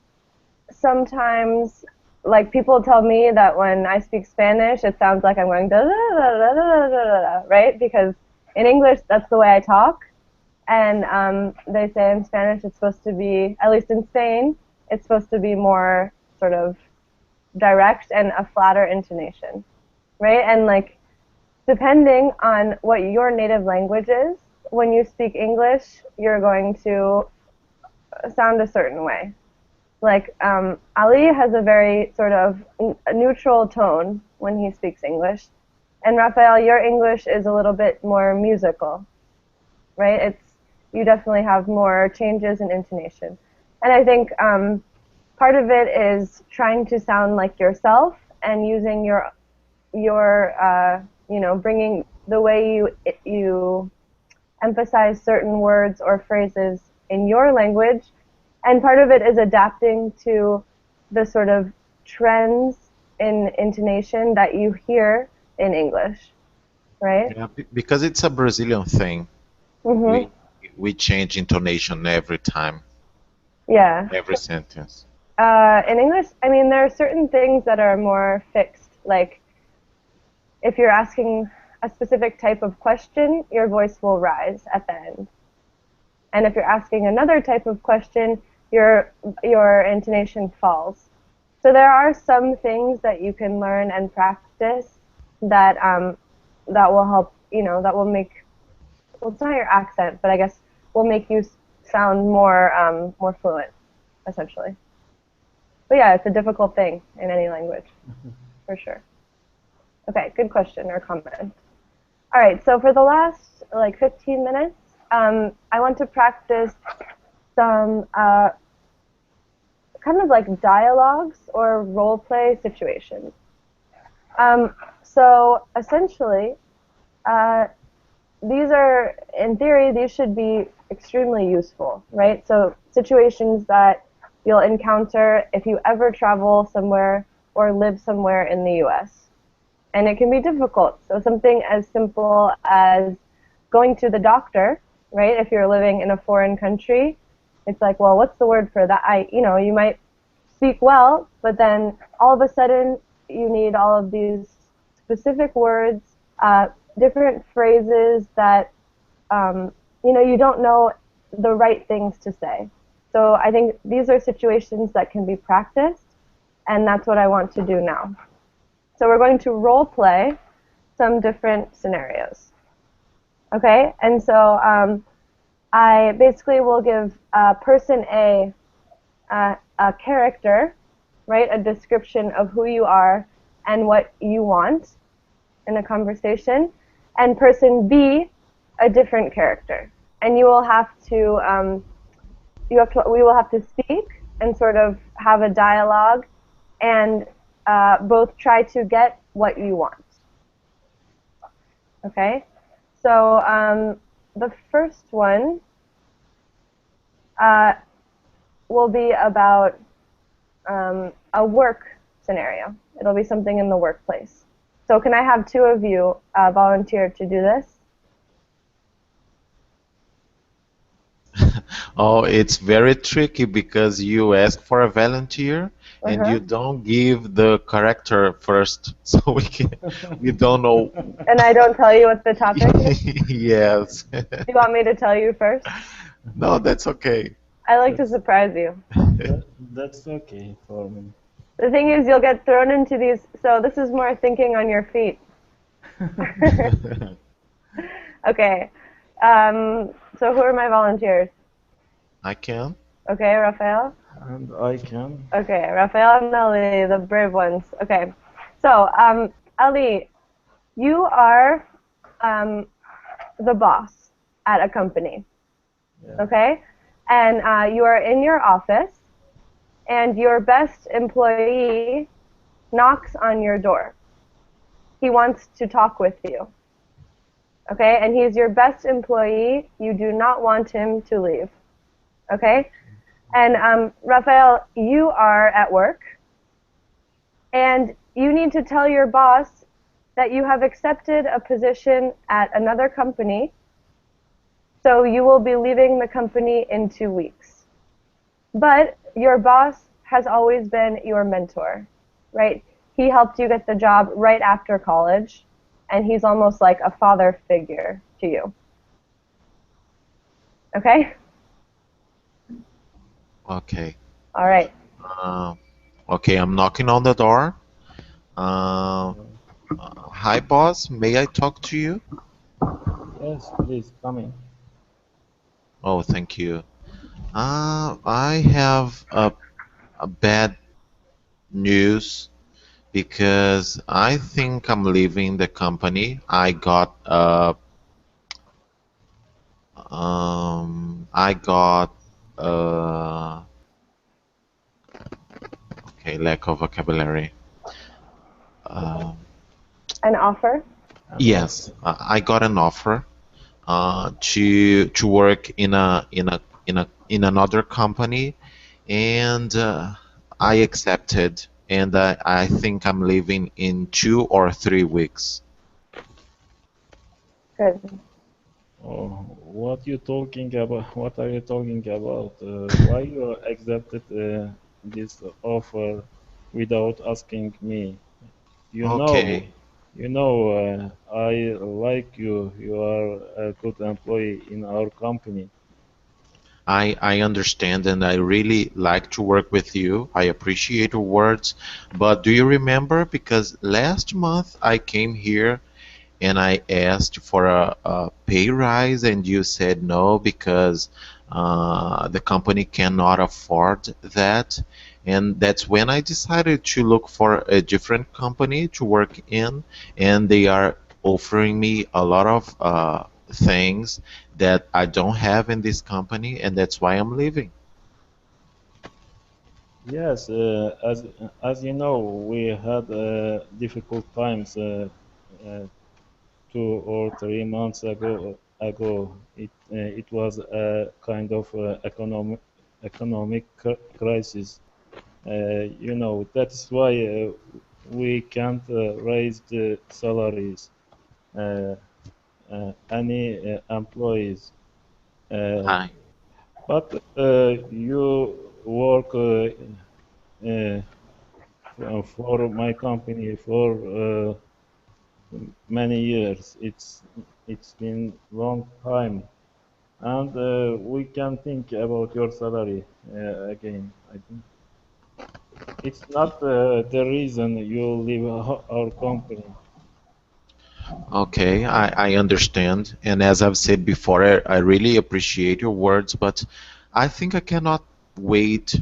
Speaker 1: Sometimes, like people tell me that when I speak Spanish, it sounds like I'm going da da da da da da da da, right? Because in English, that's the way I talk, and they say in Spanish it's supposed to be, at least in Spain, it's supposed to be more sort of direct and a flatter intonation, right? And like depending on what your native language is, when you speak English, you're going to sound a certain way. Like Ali has a very sort of neutral tone when he speaks English, and Raphael, your English is a little bit more musical, right? You definitely have more changes in intonation, and I think part of it is trying to sound like yourself and using bringing the way you emphasize certain words or phrases in your language, and part of it is adapting to the sort of trends in intonation that you hear in English, right?
Speaker 3: Yeah, because it's a Brazilian thing.
Speaker 1: Mhm.
Speaker 3: We we change intonation every time,
Speaker 1: Yeah.
Speaker 3: every sentence.
Speaker 1: In English, I mean, there are certain things that are more fixed. Like if you're asking a specific type of question, your voice will rise at the end. And if you're asking another type of question, your intonation falls. So there are some things that you can learn and practice that that will help. That will make, well, it's not your accent, but I guess will make you sound more fluent, essentially. But yeah, it's a difficult thing in any language, for sure. Okay, good question or comment. All right, so for the last like 15 minutes, I want to practice some kind of like dialogues or role play situations. So essentially, uh, these are, in theory, these should be extremely useful, right? So situations that you'll encounter if you ever travel somewhere or live somewhere in the US. And it can be difficult. So something as simple as going to the doctor, right? If you're living in a foreign country, it's like, well, what's the word for that? You might speak well, but then all of a sudden you need all of these specific words, different phrases that you don't know the right things to say. So I think these are situations that can be practiced, and that's what I want to do now. So we're going to role play some different scenarios. Okay, and so I basically will give person a character, right, a description of who you are and what you want in a conversation, and person B a different character. And we will have to speak and sort of have a dialogue and both try to get what you want. Okay, so the first one uh, will be about a work scenario. It'll be something in the workplace. So can I have two of you volunteer to do this?
Speaker 3: Oh, it's very tricky because you ask for a volunteer and
Speaker 1: Uh-huh.
Speaker 3: you don't give the character first, so we don't know.
Speaker 1: And I don't tell you what the topic is?
Speaker 3: Yes.
Speaker 1: Do you want me to tell you first?
Speaker 3: No, that's okay.
Speaker 1: I like to
Speaker 2: That's
Speaker 1: surprise you.
Speaker 2: that's okay for me.
Speaker 1: The thing is, you'll get thrown into these, so this is more thinking on your feet. Okay. So who are my volunteers?
Speaker 3: I can.
Speaker 1: Okay, Rafael?
Speaker 2: And I can.
Speaker 1: Okay, Rafael and Ali, the brave ones. Okay. So, Ali, you are the boss at a company.
Speaker 2: Yeah.
Speaker 1: Okay? And you are in your office, and your best employee knocks on your door. He wants to talk with you. Okay? And he's your best employee. You do not want him to leave. Okay? And Rafael, you are at work, and you need to tell your boss that you have accepted a position at another company, so you will be leaving the company in 2 weeks. But your boss has always been your mentor, right? He helped you get the job right after college, and he's almost like a father figure to you. Okay?
Speaker 3: Okay.
Speaker 1: All right.
Speaker 3: Uh, okay, I'm knocking on the door. Uh,
Speaker 2: Yeah.
Speaker 3: Hi, boss. May I talk to you?
Speaker 2: Yes, please come in.
Speaker 3: Oh, thank you. I have a bad news because I think I'm leaving the company. I got uh, Okay, lack of vocabulary. Um,
Speaker 1: An offer?
Speaker 2: And
Speaker 3: yes,
Speaker 2: also,
Speaker 3: I got an offer to work in another company, and I accepted, and I think I'm leaving in 2 or 3 weeks.
Speaker 1: Good.
Speaker 2: oh, what you talking about? What are you talking about? Why you accepted this offer without asking me? You know,
Speaker 3: Okay,
Speaker 2: I like you. You are a good employee in our company.
Speaker 3: I understand, and I really like to work with you. I appreciate your words, but do you remember? Because last month I came here and I asked for a pay rise, and you said no because the company cannot afford that. And that's when I decided to look for a different company to work in, and they are offering me a lot of things that I don't have in this company, and that's why I'm leaving.
Speaker 2: Yes, as you know, we had difficult times 2 or 3 months ago. It was a kind of crisis. That's why we can't raise the salaries. Uh, any employees. Uh,
Speaker 3: I
Speaker 2: but you work for my company for many years. It's been long time, and we can think about your salary again. I think it's not the reason you leave our company.
Speaker 3: Okay, I understand. And as I've said before, I really appreciate your words, but I think I cannot wait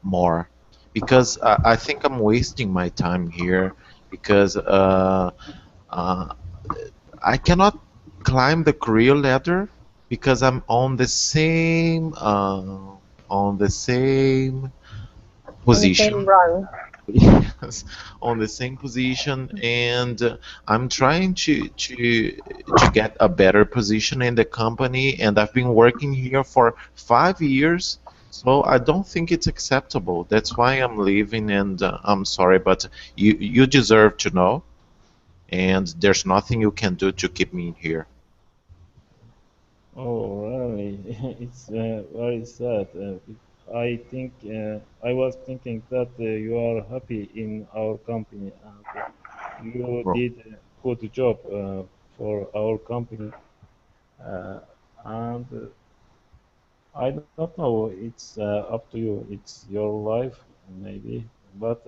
Speaker 3: more because I think I'm wasting my time here because uh, I cannot climb the career ladder because I'm on the same
Speaker 1: On the same
Speaker 3: position.
Speaker 1: rung.
Speaker 3: Yes, on the same position, and I'm trying to get a better position in the company, and I've been working here for 5 years, so I don't think it's acceptable. That's why I'm leaving, and I'm sorry, but you deserve to know, and there's nothing you can do to keep me in here.
Speaker 2: Oh, really? It's very sad. I was thinking that you are happy in our company and you
Speaker 3: Well,
Speaker 2: did a good job for our company. Uh, and I don't know. It's up to you. It's your life, maybe. But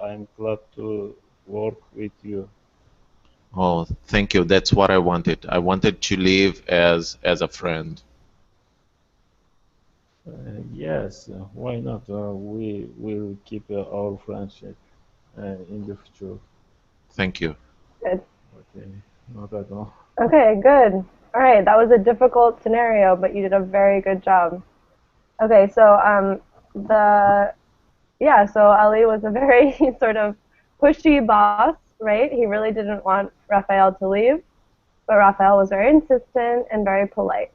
Speaker 2: I'm glad to work with you.
Speaker 3: oh, thank you. That's what I wanted. I wanted to live as a friend.
Speaker 2: Yes, why not? We will keep our friendship in the future.
Speaker 3: Thank you.
Speaker 1: Good.
Speaker 2: Okay, not at all.
Speaker 1: Okay, good. All right, that was a difficult scenario, but you did a very good job. Okay, so the yeah, so Ali was a very sort of pushy boss, right? He really didn't want Raphael to leave, but Raphael was very insistent and very polite,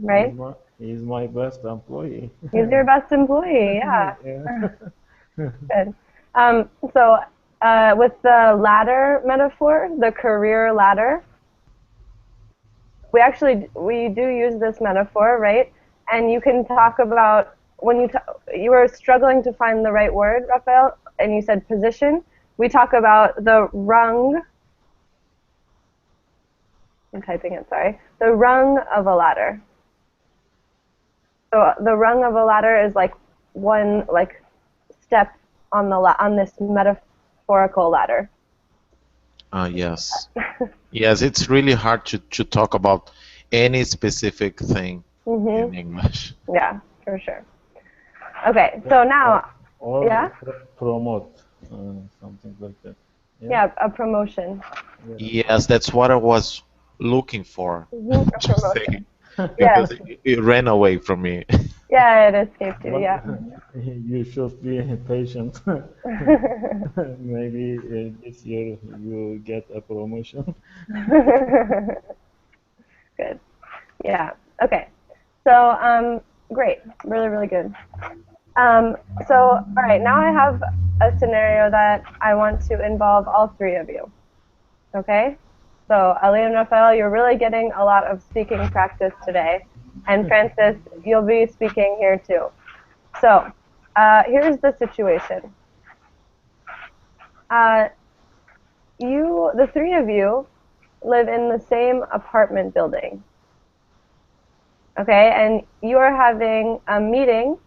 Speaker 1: right?
Speaker 2: He's my best employee.
Speaker 1: He's your best employee,
Speaker 2: Yeah.
Speaker 1: yeah. Good. So with the ladder metaphor, the career ladder, we do use this metaphor, right? And you can talk about when you were struggling to find the right word, Raphael, and you said position. We talk about the rung. I'm typing it. Sorry, the rung of a ladder. So the rung of a ladder is like one step on on this metaphorical ladder.
Speaker 3: Yes. Yes, it's really hard to talk about any specific thing
Speaker 1: Mhm.
Speaker 3: in English.
Speaker 1: Yeah, for sure. Okay,
Speaker 2: Yeah,
Speaker 1: so
Speaker 2: or,
Speaker 1: now,
Speaker 2: or
Speaker 1: yeah,
Speaker 2: promote, something like that. Yeah,
Speaker 1: yeah, a promotion.
Speaker 2: yeah.
Speaker 3: Yes, that's what I was looking for
Speaker 1: A
Speaker 3: to say
Speaker 1: promotion. Yeah,
Speaker 3: because it ran away from me.
Speaker 1: Yeah, it escaped you.
Speaker 2: But
Speaker 1: Yeah.
Speaker 2: you should be patient. Maybe this year you get a promotion.
Speaker 1: Good. Yeah. Okay. So, great. Really, really good. Um, so, all right. Now I have a scenario that I want to involve all three of you. Okay. So, Ali and Rafael, you're really getting a lot of speaking practice today, and Francis, you'll be speaking here too. So, here's the situation. Uh, the three of you, live in the same apartment building. Okay, and you are having a meeting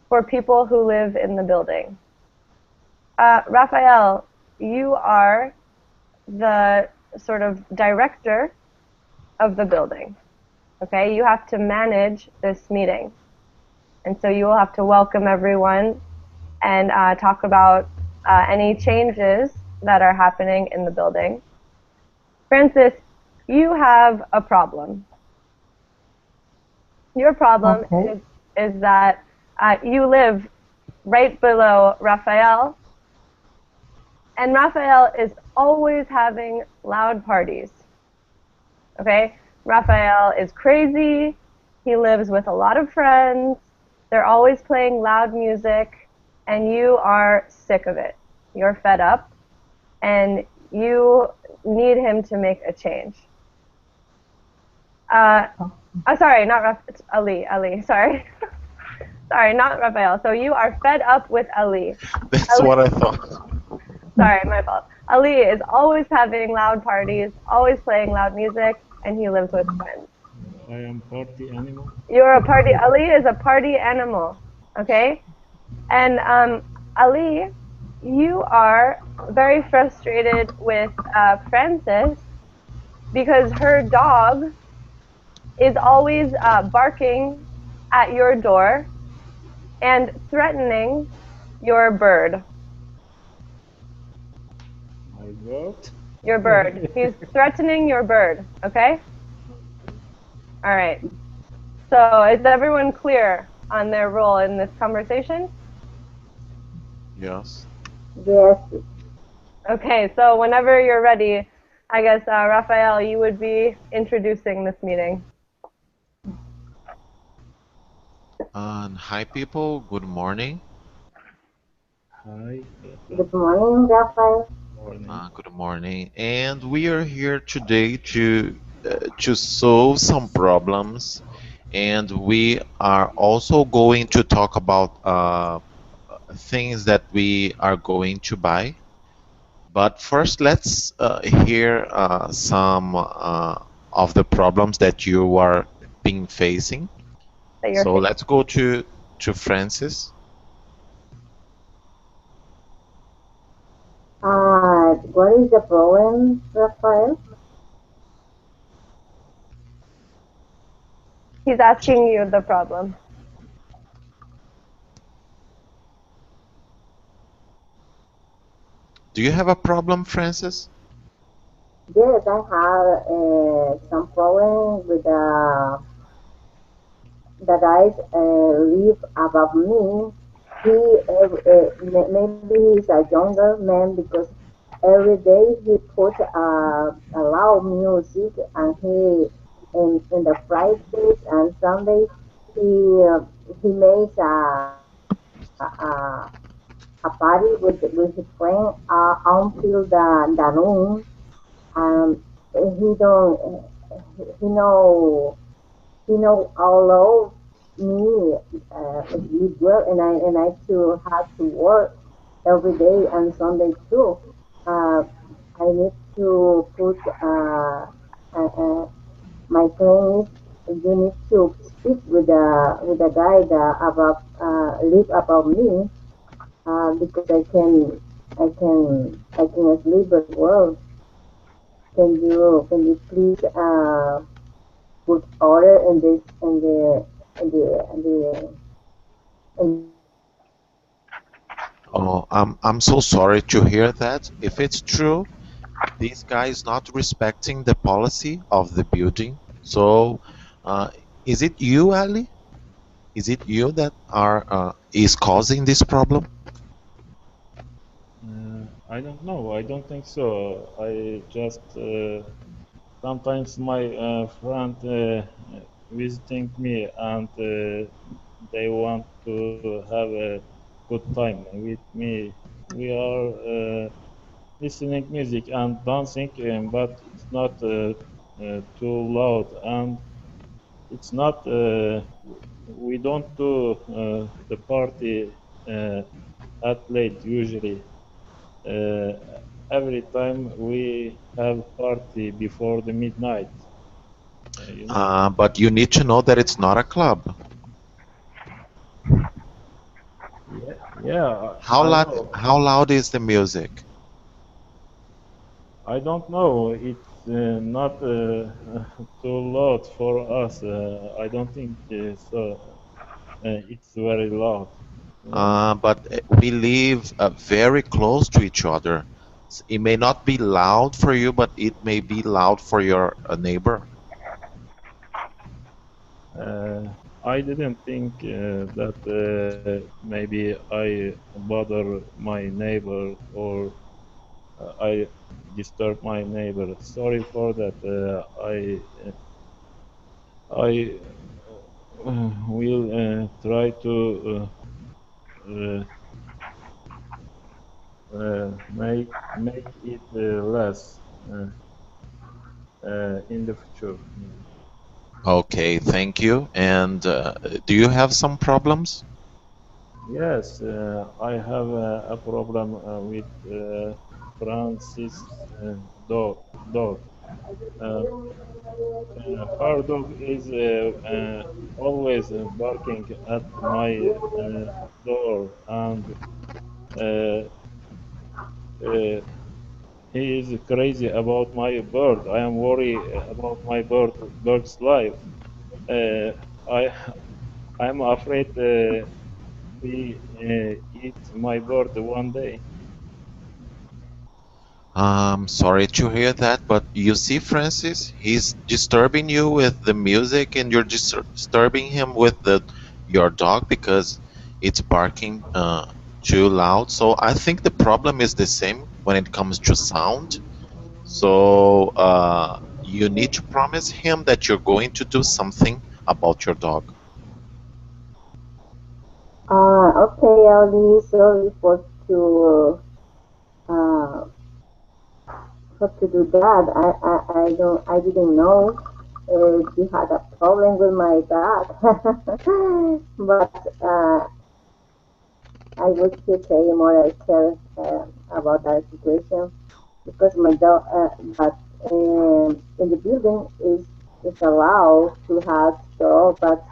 Speaker 1: for people who live in the building. Raphael, you are the sort of director of the building. Okay, you have to manage this meeting. And so you will have to welcome everyone and talk about any changes that are happening in the building. Francis, you have a problem. Your problem
Speaker 6: Okay.
Speaker 1: is that you live right below Raphael, and Raphael is always having loud parties. Okay? Raphael is crazy. He lives with a lot of friends. They're always playing loud music, and you are sick of it. You're fed up, and you need him to make a change. Sorry, not it's Ali. Ali, sorry. Sorry, not Raphael. So you are fed up with Ali.
Speaker 3: That's
Speaker 1: Ali,
Speaker 3: what I thought.
Speaker 1: sorry, my fault. Ali is always having loud parties, always playing loud music, and he lives with friends.
Speaker 2: I am party animal.
Speaker 1: You're a party. Ali is a party animal. Okay, and Ali, you are very frustrated with Frances because her dog is always barking at your door and threatening your bird.
Speaker 2: My word.
Speaker 1: Your bird. He's threatening your bird. Okay? All right. So is everyone clear on their role in this conversation?
Speaker 3: Yes.
Speaker 6: Yes.
Speaker 1: Okay, so whenever you're ready, I guess, Raphael, you would be introducing this meeting.
Speaker 3: Hi, people. Good morning.
Speaker 2: Hi.
Speaker 6: Good morning, Rafael.
Speaker 2: Morning.
Speaker 3: Good morning. And we are here today to solve some problems, and we are also going to talk about things that we are going to buy. But first, let's hear some of the problems that you are being facing.
Speaker 1: That you're
Speaker 3: So
Speaker 1: facing.
Speaker 3: let's go to Francis.
Speaker 6: What is the problem, Rafael?
Speaker 1: He's asking you the problem.
Speaker 3: Do you have a problem, Francis?
Speaker 6: Yes, I have some problem with the guys live above me. Maybe he's a younger man because every day he put a loud music, and in the Fridays and Sundays he makes a party with his friend until the noon. Um, he don't he know he know allow me live well, and I too have to work every day and Sunday too. Uh, I need to put my friend is you need to speak with the guy that about live above me because I can sleep as well. Can you please put order in this in the house?
Speaker 3: Oh, I'm so sorry to hear that. If it's true, this guy is not respecting the policy of the building. So, uh, is it you, Ali? Is it you that are is causing this problem?
Speaker 2: I don't know. I don't think so. I just sometimes my friend visiting me and they want to have a good time with me. We are listening music and dancing, but it's not too loud and it's not. We don't do the party at late usually. Uh, every time we have party before the midnight, you know.
Speaker 3: But you need to know that it's not a club.
Speaker 2: Yeah, yeah, I know.
Speaker 3: How loud is the music?
Speaker 2: I don't know. It's not too loud for us. I don't think so. It's very loud. You know.
Speaker 3: But we live very close to each other. It may not be loud for you, but it may be loud for your neighbor.
Speaker 2: Uh, I didn't think that maybe I bother my neighbor or I disturb my neighbor. Sorry for that. I will try to make it less in the future. Maybe.
Speaker 3: Okay, thank you. And do you have some problems?
Speaker 2: Yes, I have a problem with Francis dog. Dog. Uh, her dog is always barking at my door, and uh, uh, he is crazy about my bird. I am worried about my bird's life. Uh, I I am afraid he eat my bird one day.
Speaker 3: Sorry to hear that, but you see, Francis, he's disturbing you with the music, and you're disturbing him with your dog because it's barking too loud. So I think the problem is the same when it comes to sound. So you need to promise him that you're going to do something about your dog.
Speaker 6: Okay, I'll be sorry uh, for to do that. I didn't know you had a problem with my dog, but I wish to say more care about that situation because my dog, but in the building is allowed to have dog, but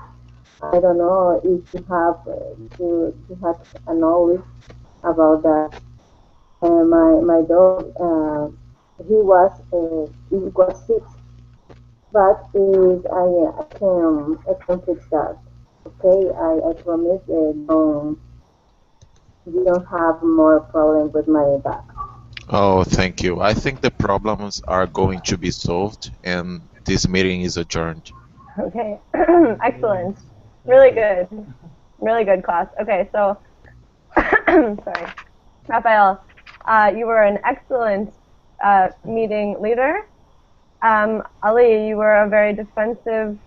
Speaker 6: I don't know if you have you have a knowledge about that. My dog, he was sick, but is I can fix that. Okay, I promise don't you don't have more problem with my dog.
Speaker 3: Oh, thank you. I think the problems are going to be solved, and this meeting is adjourned.
Speaker 1: Okay,
Speaker 2: Yeah,
Speaker 1: excellent.
Speaker 2: thank
Speaker 1: Really
Speaker 2: you.
Speaker 1: good. Really good class. Okay, so, sorry. Raphael, you were an excellent meeting leader. Ali, you were a very defensive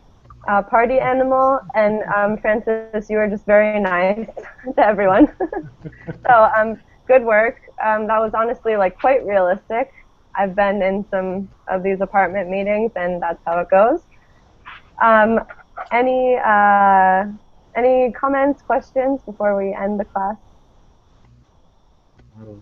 Speaker 1: party animal, and Francis, you were just very nice to everyone. So, good work. That was honestly like quite realistic. I've been in some of these apartment meetings, and that's how it goes. Um, any any comments, questions before we end the class?
Speaker 2: Oh,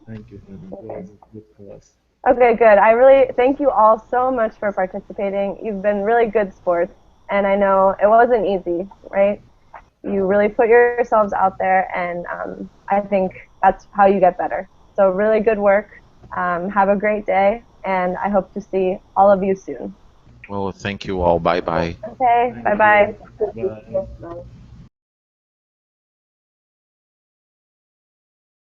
Speaker 2: thank you. It
Speaker 1: Okay.
Speaker 2: was a good class.
Speaker 1: Okay, good. I really thank you all so much for participating. You've been really good sports, and I know it wasn't easy, right? You really put yourselves out there, and I think that's how you get better. So, really good work. Have a great day, and I hope to see all of you soon.
Speaker 3: Well, thank you all. Bye bye.
Speaker 1: Okay, bye
Speaker 2: Thank
Speaker 1: bye.
Speaker 2: you. Bye.
Speaker 6: Bye.